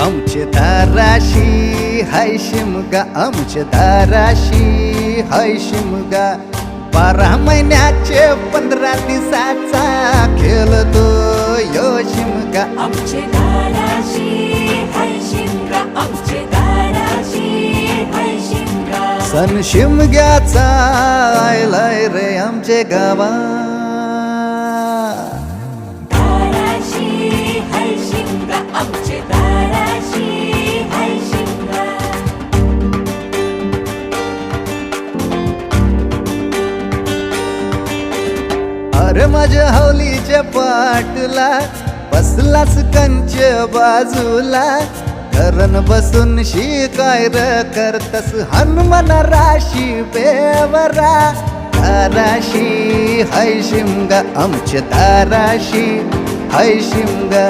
आमचे दाराशी हाय शिमगा, आमचे दाराशी हाय शिमगा. 12 महिन्याचे 15 दिवसाचा खेळतो यो शिमगा. आमचे दाराशी हाय शिमगा, आमचे दाराशी हाय शिमगा. सण शिमग्याचा आयलाय रे आमचे गावा. दाराशी हाय शिमगा, आमचे दाराशी हाय शिमगा. अरे माझ्या हौलीच्या पाटला बसलास कंच बाजूला. धरण बसून शिकाय र करतस हनुमान राशी बेवरा. दाराशी हाय शिमगा, आमच्या दाराशी हाय शिमगा.